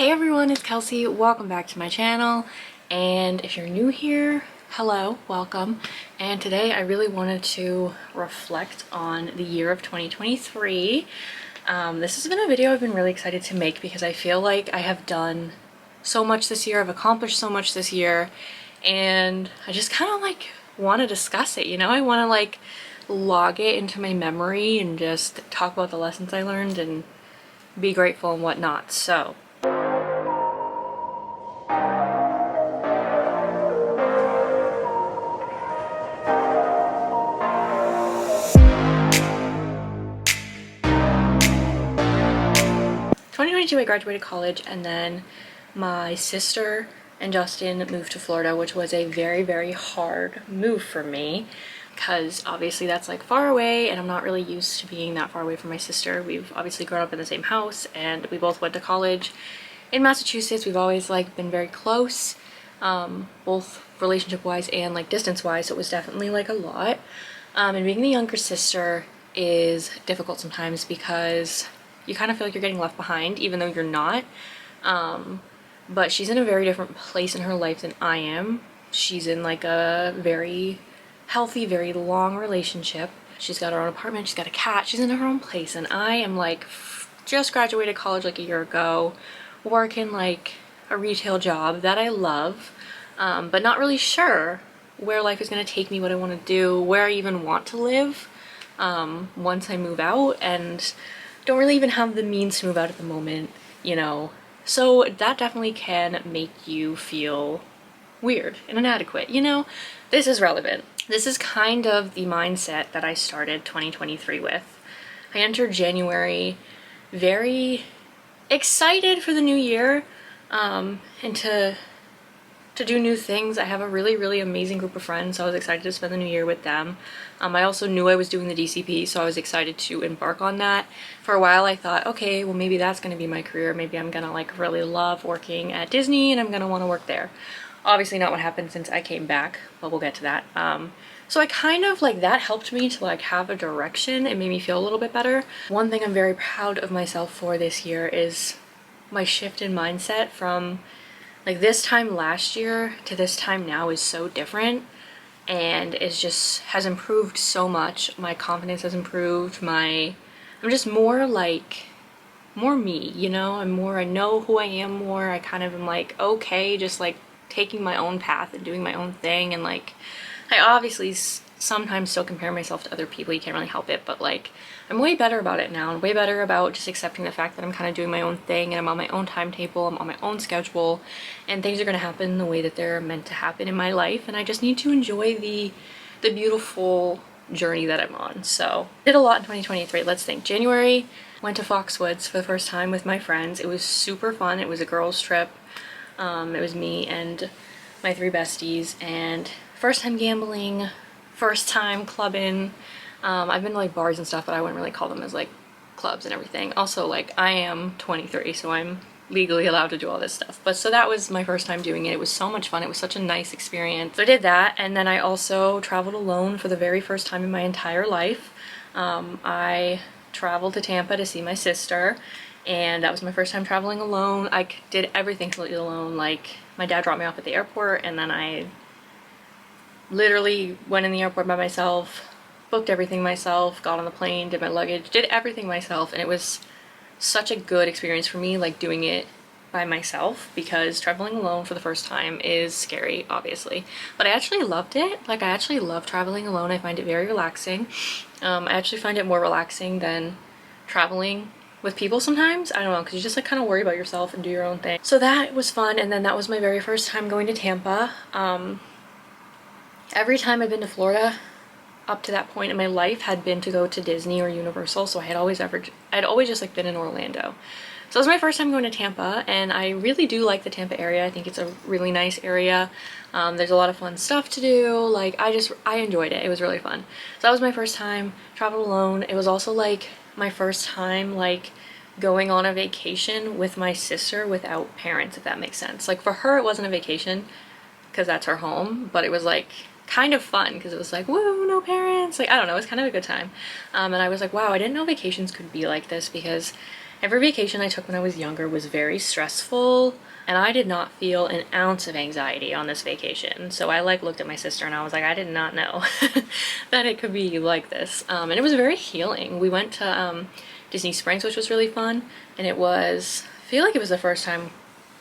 Hey everyone, it's Kelsey. Welcome back to my channel. And if you're new here, hello, welcome. And today I really wanted to reflect on the year of 2023. This has been a video I've been really excited to make because I feel like I have done so much this year, I've accomplished so much this year, and I just kind of like want to discuss it, you know? I want to like log it into my memory and just talk about the lessons I learned and be grateful and whatnot. So 2022 I graduated college, and then my sister and Justin moved to Florida, which was a very, very hard move for me because obviously that's like far away and I'm not really used to being that far away from my sister. We've obviously grown up in the same house and we both went to college in Massachusetts. We've always like been very close, both relationship wise and like distance wise, so it was definitely like a lot. And being the younger sister is difficult sometimes because you kind of feel like you're getting left behind even though you're not. But she's in a very different place in her life than I am. She's in like a very healthy, very long relationship. She's got her own apartment, she's got a cat, she's in her own place, and I am like just graduated college like a year ago, working like a retail job that I love, but not really sure where life is going to take me, what I want to do, where I even want to live once I move out, and don't really even have the means to move out at the moment, you know. So that definitely can make you feel weird and inadequate, you know. This is relevant. This is kind of the mindset that I started 2023 with. I entered January very excited for the new year, and to do new things. I have a really, really amazing group of friends, so I was excited to spend the new year with them. I also knew I was doing the DCP, so I was excited to embark on that. For a while I thought, okay, well maybe that's going to be my career. Maybe I'm gonna like really love working at Disney and I'm gonna want to work there. Obviously not what happened since I came back, but we'll get to that. So I kind of like, that helped me to like have a direction. It made me feel a little bit better. One thing I'm very proud of myself for this year is my shift in mindset from like this time last year to this time now is so different, and it's just has improved so much. My confidence has improved. I'm just more like, more me, you know. I know who I am more. I kind of am like okay just like taking my own path and doing my own thing, and like I obviously sometimes still compare myself to other people, you can't really help it, but like I'm way better about it now. I'm way better about just accepting the fact that I'm kind of doing my own thing and I'm on my own timetable, I'm on my own schedule, and things are going to happen the way that they're meant to happen in my life, and I just need to enjoy the beautiful journey that I'm on. So did a lot in 2023. Let's think. January, went to Foxwoods for the first time with my friends. It was super fun. It was a girls trip. It was me and my 3 besties, and first time gambling, first time clubbing. I've been to like bars and stuff, but I wouldn't really call them as like clubs and everything. Also, like I am 23, so I'm legally allowed to do all this stuff. But so that was my first time doing it. It was so much fun. It was such a nice experience. So I did that, and then I also traveled alone for the very first time in my entire life. I traveled to Tampa to see my sister, and that was my first time traveling alone. I did everything completely alone. Like my dad dropped me off at the airport, and then I literally went in the airport by myself, booked everything myself, got on the plane, did my luggage, did everything myself, and it was such a good experience for me, like doing it by myself, because traveling alone for the first time is scary, obviously, but I actually loved it. Like I actually love traveling alone. I find it very relaxing. I actually find it more relaxing than traveling with people sometimes. I don't know, because you just like kind of worry about yourself and do your own thing. So that was fun, and then that was my very first time going to Tampa. Every time I've been to Florida up to that point in my life had been to go to Disney or Universal, so I'd always just like been in Orlando. So it was my first time going to Tampa, and I really do like the Tampa area. I think it's a really nice area. There's a lot of fun stuff to do. Like I enjoyed it. It was really fun. So that was my first time, traveled alone. It was also like my first time like going on a vacation with my sister without parents, if that makes sense. Like for her it wasn't a vacation because that's her home, but it was like kind of fun because it was like, woo, no parents. Like I don't know, it was kind of a good time. And I was like, wow, I didn't know vacations could be like this, because Every vacation I took when I was younger was very stressful, and I did not feel an ounce of anxiety on this vacation. So I like looked at my sister and I was like, I did not know that it could be like this. And it was very healing. We went to Disney Springs, which was really fun, and it was, I feel like it was the first time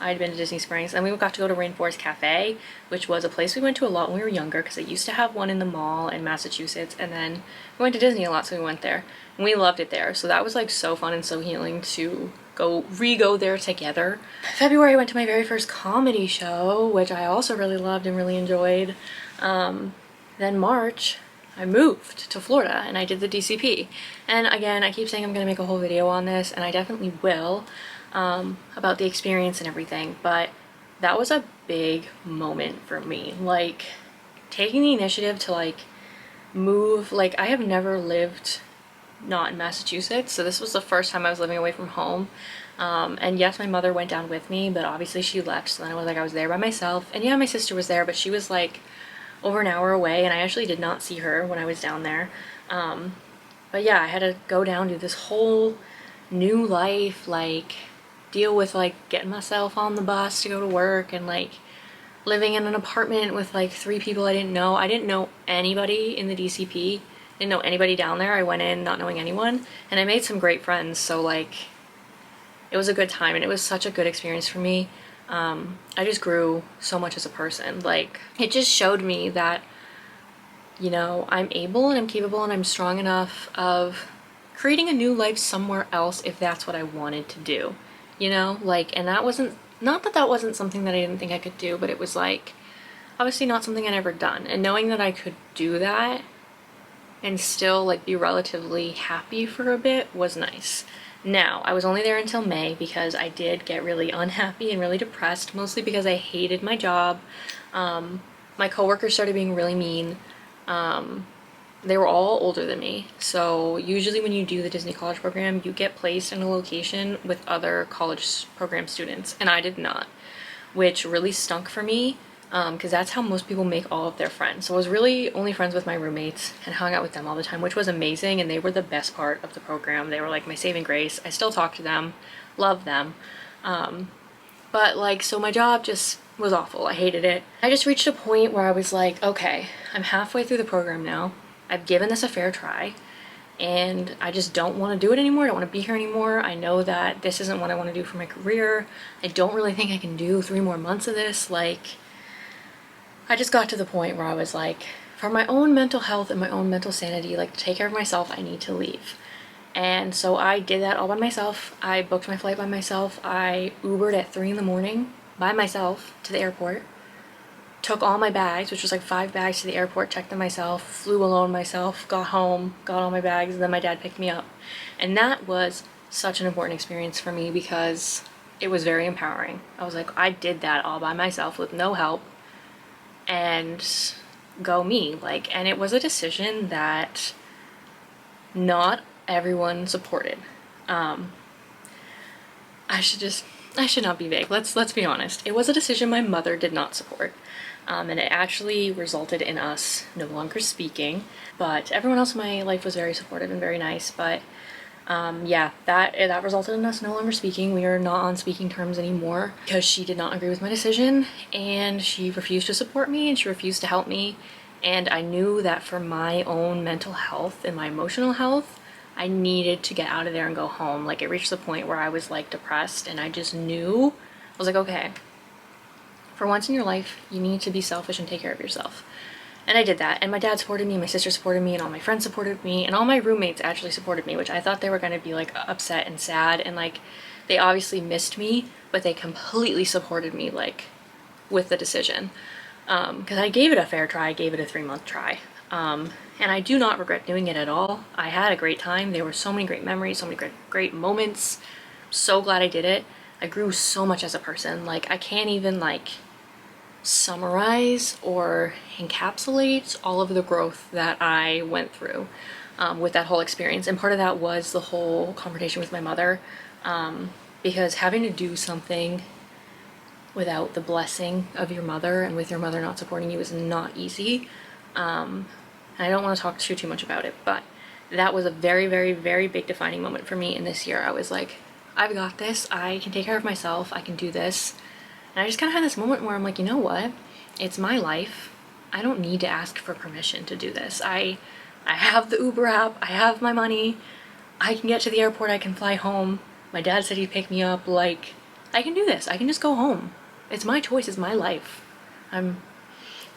I'd been to Disney Springs, and we got to go to Rainforest Cafe, which was a place we went to a lot when we were younger because they used to have one in the mall in Massachusetts, and then we went to Disney a lot, so we went there, and we loved it there. So that was like so fun and so healing to go there together. February I went to my very first comedy show, which I also really loved and really enjoyed. Then March I moved to Florida and I did the DCP. And again, I keep saying I'm gonna make a whole video on this, and I definitely will, about the experience and everything, but that was a big moment for me. Like, taking the initiative to like move, like I have never lived not in Massachusetts, so this was the first time I was living away from home. And yes, my mother went down with me, but obviously she left, so then I was there by myself. And yeah, my sister was there, but she was like over an hour away, and I actually did not see her when I was down there. But yeah, I had to go down, do this whole new life, like deal with like getting myself on the bus to go to work, and like living in an apartment with like 3 people I didn't know. I didn't know anybody in the DCP, didn't know anybody down there. I went in not knowing anyone, and I made some great friends, so like it was a good time, and it was such a good experience for me. I just grew so much as a person. Like, it just showed me that, you know, I'm able and I'm capable and I'm strong enough of creating a new life somewhere else if that's what I wanted to do, you know? Like, and that wasn't, not that that wasn't something that I didn't think I could do, but it was like obviously not something I'd ever done. And knowing that I could do that and still like be relatively happy for a bit was nice. Now, I was only there until May because I did get really unhappy and really depressed, mostly because I hated my job. My coworkers started being really mean. They were all older than me, so usually when you do the Disney College program, you get placed in a location with other college program students, and I did not, which really stunk for me, because that's how most people make all of their friends. So I was really only friends with my roommates and hung out with them all the time, which was amazing, and they were the best part of the program. They were like my saving grace. I still talk to them, love them. But like, so my job just was awful. I hated it. I just reached a point where I was like, okay, I'm halfway through the program now. I've given this a fair try, and I just don't want to do it anymore. I don't want to be here anymore. I know that this isn't what I want to do for my career. I don't really think I can do 3 more months of this. Like, I just got to the point where I was like, for my own mental health and my own mental sanity, like to take care of myself, I need to leave. And so I did that all by myself. I booked my flight by myself. I Ubered at 3 in the morning by myself to the airport. Took all my bags, which was like 5 bags, to the airport, checked them myself, flew alone myself, got home, got all my bags, and then my dad picked me up. And that was such an important experience for me because it was very empowering. I was like, I did that all by myself with no help, and go me. Like, and it was a decision that not everyone supported. I should not be vague. Let's be honest. It was a decision my mother did not support. And it actually resulted in us no longer speaking, but everyone else in my life was very supportive and very nice. But yeah, that resulted in us no longer speaking. We are not on speaking terms anymore because she did not agree with my decision, and she refused to support me, and she refused to help me. And I knew that for my own mental health and my emotional health, I needed to get out of there and go home. Like, it reached the point where I was like depressed, and I just knew, I was like, okay, for once in your life, you need to be selfish and take care of yourself. And I did that, and my dad supported me, my sister supported me, and all my friends supported me, and all my roommates actually supported me, which I thought they were going to be like upset and sad, and like they obviously missed me, but they completely supported me like with the decision, because I gave it a fair try. I gave it a 3-month try, and I do not regret doing it at all. I had a great time. There were so many great memories, so many great moments. So glad I did it. I grew so much as a person. Like, I can't even like summarize or encapsulate all of the growth that I went through with that whole experience. And part of that was the whole confrontation with my mother, because having to do something without the blessing of your mother and with your mother not supporting you is not easy. And I don't want to talk too much about it, but that was a very, very, very big defining moment for me in this year. I was like, I've got this. I can take care of myself. I can do this. And I just kind of had this moment where I'm like, you know what? It's my life. I don't need to ask for permission to do this. I have the Uber app. I have my money. I can get to the airport. I can fly home. My dad said he'd pick me up. Like, I can do this. I can just go home. It's my choice. It's my life. At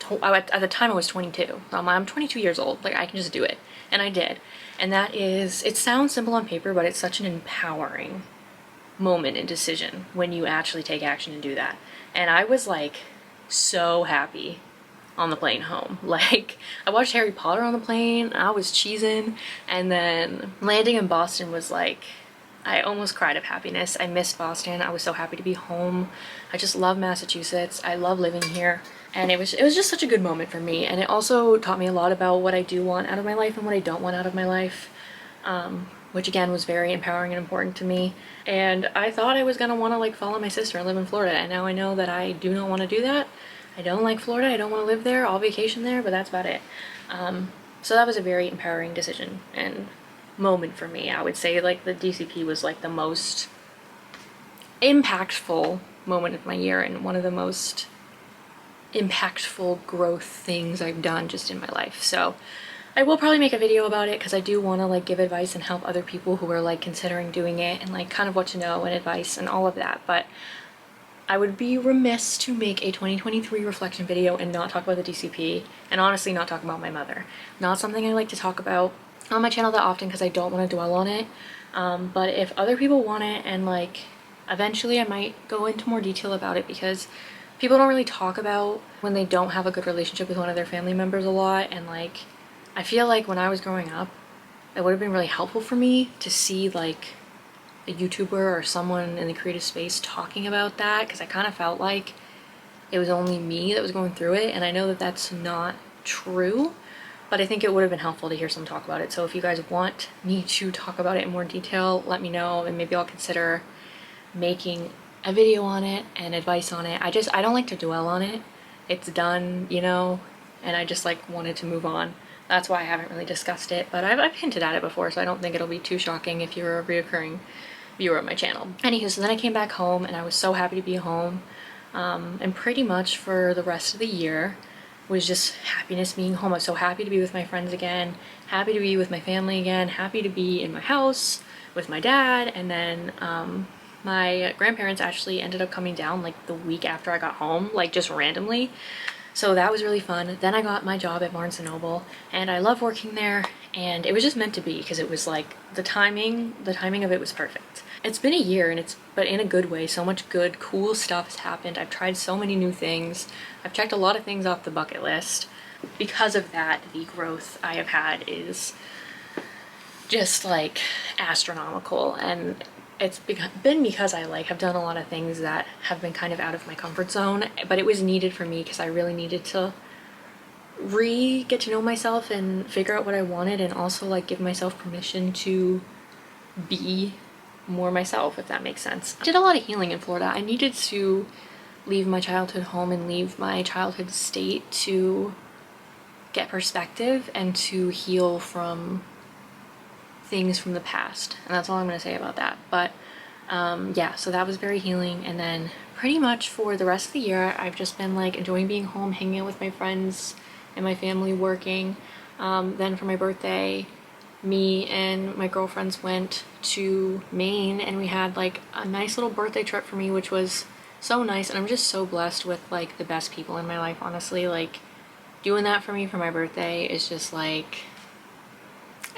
the time I was 22. I'm 22 years old. Like, I can just do it. And I did. And that is, it sounds simple on paper, but it's such an empowering moment and decision when you actually take action and do that. And I was like so happy on the plane home. Like, I watched Harry Potter on the plane, I was cheesing, and then landing in Boston was like, I almost cried of happiness. I missed Boston. I was so happy to be home. I just love Massachusetts. I love living here. And it was just such a good moment for me. And it also taught me a lot about what I do want out of my life and what I don't want out of my life. Which again was very empowering and important to me. And I thought I was gonna wanna like follow my sister and live in Florida, and now I know that I do not want to do that. I don't like Florida, I don't want to live there, I'll vacation there, but that's about it. So that was a very empowering decision and moment for me. I would say like the DCP was like the most impactful moment of my year and one of the most impactful growth things I've done just in my life. So I will probably make a video about it because I do want to like give advice and help other people who are like considering doing it and like kind of what to know and advice and all of that. But I would be remiss to make a 2023 reflection video and not talk about the DCP, and honestly not talk about my mother. Not something I like to talk about on my channel that often because I don't want to dwell on it. But if other people want it, and like eventually I might go into more detail about it, because people don't really talk about when they don't have a good relationship with one of their family members a lot. And like, I feel like when I was growing up, it would have been really helpful for me to see like a YouTuber or someone in the creative space talking about that, because I kind of felt like it was only me that was going through it, and I know that that's not true, but I think it would have been helpful to hear someone talk about it. So if you guys want me to talk about it in more detail, let me know, and maybe I'll consider making a video on it and advice on it. I don't like to dwell on it. It's done, you know, and I just like wanted to move on. That's why I haven't really discussed it, but I've hinted at it before, so I don't think it'll be too shocking if you're a reoccurring viewer of my channel. Anywho, so then I came back home and I was so happy to be home, and pretty much for the rest of the year was just happiness being home. I was so happy to be with my friends again, happy to be with my family again, happy to be in my house with my dad. And then my grandparents actually ended up coming down like the week after I got home, like just randomly. So that was really fun. Then I got my job at Barnes & Noble, and I love working there, and it was just meant to be, because it was like the timing of it was perfect. It's been a year, and but in a good way. So much good, cool stuff has happened. I've tried so many new things. I've checked a lot of things off the bucket list. Because of that, the growth I have had is just like astronomical, and it's been because I like have done a lot of things that have been kind of out of my comfort zone, but it was needed for me because I really needed to get to know myself and figure out what I wanted, and also like give myself permission to be more myself, if that makes sense. I did a lot of healing in Florida. I needed to leave my childhood home and leave my childhood state to get perspective and to heal from things from the past, and that's all I'm going to say about that. But yeah, so that was very healing. And then pretty much for the rest of the year I've just been like enjoying being home, hanging out with my friends and my family, working. Then for my birthday, me and my girlfriends went to Maine, and we had like a nice little birthday trip for me, which was so nice. And I'm just so blessed with like the best people in my life, honestly. Like, doing that for me for my birthday is just like,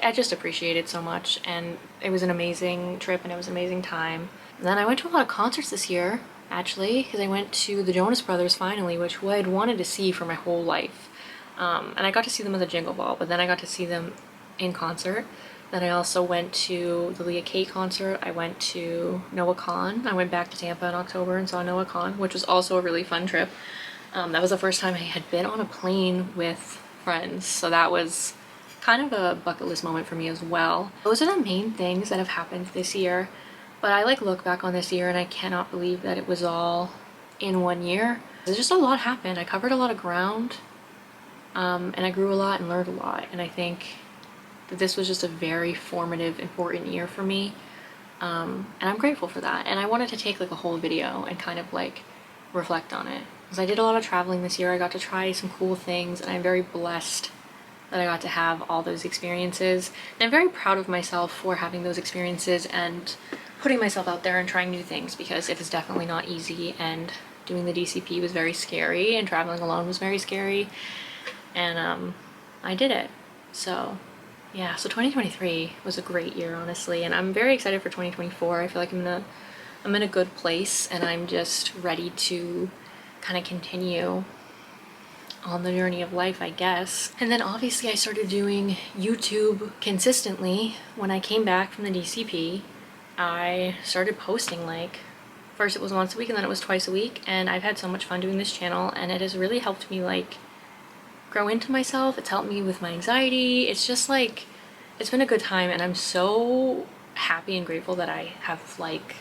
I just appreciate it so much, and it was an amazing trip and it was an amazing time. And then I went to a lot of concerts this year, actually, because I went to the Jonas Brothers finally, which I'd wanted to see for my whole life. And I got to see them at the Jingle Ball, but then I got to see them in concert. Then I also went to the Leah Kate concert. I went to Noah Kahan. I went back to Tampa in October and saw Noah Kahan, which was also a really fun trip. That was the first time I had been on a plane with friends, so that was kind of a bucket list moment for me as well. Those are the main things that have happened this year, but I like look back on this year and I cannot believe that it was all in 1 year. There's just a lot happened. I covered a lot of ground, and I grew a lot and learned a lot, and I think that this was just a very formative, important year for me. And I'm grateful for that. And I wanted to take like a whole video and kind of like reflect on it, because I did a lot of traveling this year. I got to try some cool things, and I'm very blessed that I got to have all those experiences. And I'm very proud of myself for having those experiences and putting myself out there and trying new things, because it is definitely not easy, and doing the DCP was very scary, and traveling alone was very scary, and I did it. So yeah, so 2023 was a great year, honestly, and I'm very excited for 2024. I feel like I'm in a good place, and I'm just ready to kind of continue on the journey of life, I guess. And then obviously I started doing YouTube consistently when I came back from the DCP. I started posting, like, first it was once a week and then it was twice a week, and I've had so much fun doing this channel, and it has really helped me like grow into myself. It's helped me with my anxiety. It's just like, it's been a good time, and I'm so happy and grateful that I have like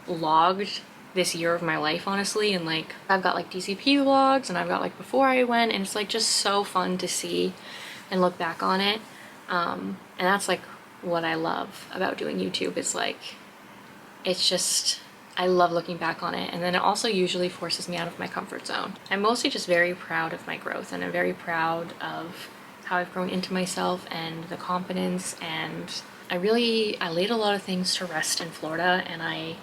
logged this year of my life, honestly. And like, I've got like DCP vlogs, and I've got like before I went, and it's like just so fun to see and look back on it. And that's like what I love about doing YouTube, is like, it's just, I love looking back on it. And then it also usually forces me out of my comfort zone. I'm mostly just very proud of my growth, and I'm very proud of how I've grown into myself and the confidence. And I laid a lot of things to rest in Florida, and I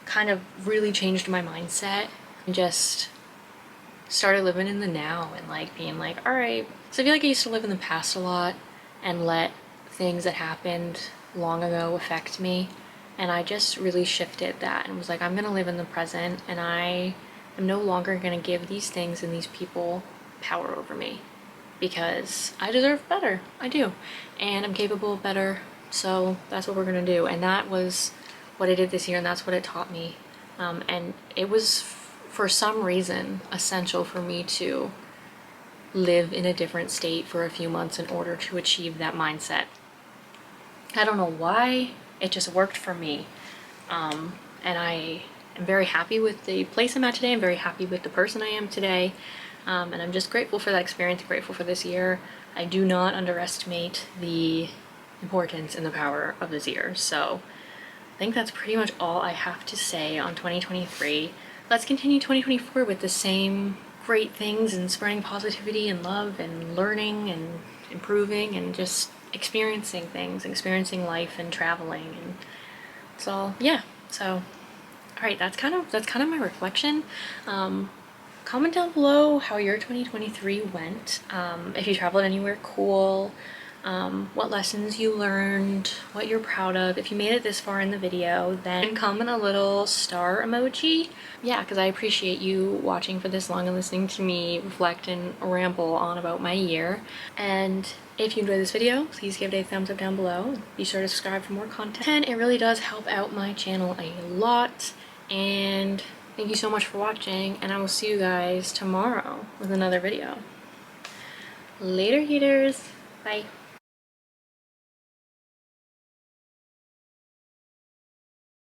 kind of really changed my mindset and just started living in the now, and like being like, all right. So I feel like I used to live in the past a lot and let things that happened long ago affect me. And I just really shifted that and was like, I'm gonna live in the present, and I am no longer gonna give these things and these people power over me, because I deserve better. I do. And I'm capable of better. So that's what we're gonna do. And that was what I did this year, and that's what it taught me. And it was, for some reason, essential for me to live in a different state for a few months in order to achieve that mindset. I don't know why, it just worked for me. And I am very happy with the place I'm at today. I'm very happy with the person I am today. And I'm just grateful for that experience, grateful for this year. I do not underestimate the importance and the power of this year. So I think that's pretty much all I have to say on 2023. Let's continue 2024 with the same great things, and spreading positivity and love and learning and improving and just experiencing things, experiencing life and traveling. And it's all, yeah. So all right, that's kind of my reflection. Comment down below how your 2023 went, if you traveled anywhere cool, what lessons you learned, what you're proud of. If you made it this far in the video, then comment a little star emoji. Yeah, because I appreciate you watching for this long and listening to me reflect and ramble on about my year. And if you enjoyed this video, please give it a thumbs up down below. Be sure to subscribe for more content. It really does help out my channel a lot. And thank you so much for watching, and I will see you guys tomorrow with another video. Later, haters. Bye.